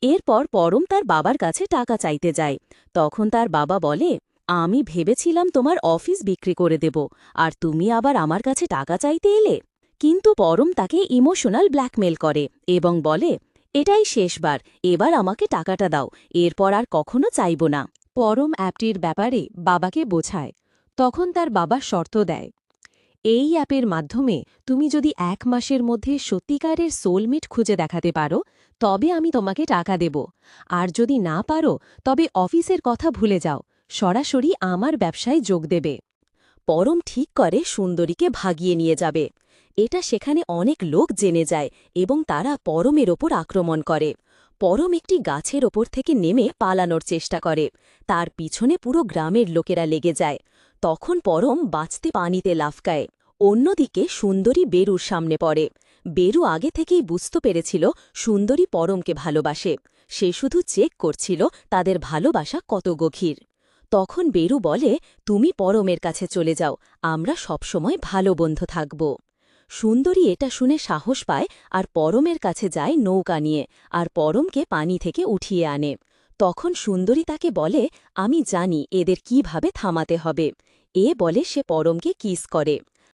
এরপর পরম তার বাবার কাছে টাকা চাইতে যায়। তখন তার বাবা বলে, আমি ভেবেছিলাম তোমার অফিস বিক্রি করে দেব, আর তুমি আবার আমার কাছে টাকা চাইতে এলে। কিন্তু পরম তাকে ইমোশনাল ব্ল্যাকমেল করে এবং বলে, এটাই শেষবার, এবার আমাকে টাকাটা দাও, এরপর আর কখনো চাইব না। পরম অ্যাপটির ব্যাপারে বাবাকে বোঝায়। তখন তার বাবা শর্ত দেয়, এই অ্যাপের মাধ্যমে তুমি যদি 1 মাসের মধ্যে সত্যিকারের সোলমেট খুঁজে দেখাতে পারো, তবে আমি তোমাকে টাকা দেব। আর যদি না পারো, তবে অফিসের কথা ভুলে যাও, সরাসরি আমার ব্যবসায় যোগ দেবে। পরম ঠিক করে সুন্দরীকে ভাগিয়ে নিয়ে যাবে। এটা সেখানে অনেক লোক জেনে যায় এবং তারা পরমের ওপর আক্রমণ করে। পরম একটি গাছের ওপর থেকে নেমে পালানোর চেষ্টা করে। তার পিছনে পুরো গ্রামের লোকেরা লেগে যায়। তখন পরম বাঁচতে পানিতে লাফকায়। অন্যদিকে সুন্দরী বেরুর সামনে পড়ে। বেরু আগে থেকেই বুঝতে পেরেছিল সুন্দরী পরমকে ভালোবাসে। সে শুধু চেক করছিল তাদের ভালোবাসা কত গভীর। তখন বেরু বলে, তুমি পরমের কাছে চলে যাও, আমরা সবসময় ভালো বন্ধু থাকব। সুন্দরী এটা শুনে সাহস পায় আর পরমের কাছে যায় নৌকা নিয়ে, আর পরমকে পানি থেকে উঠিয়ে আনে। তখন সুন্দরী তাকে বলে, আমি জানি এদের কিভাবে থামাতে হবে। এ বলে সে পরমকে কিস করে।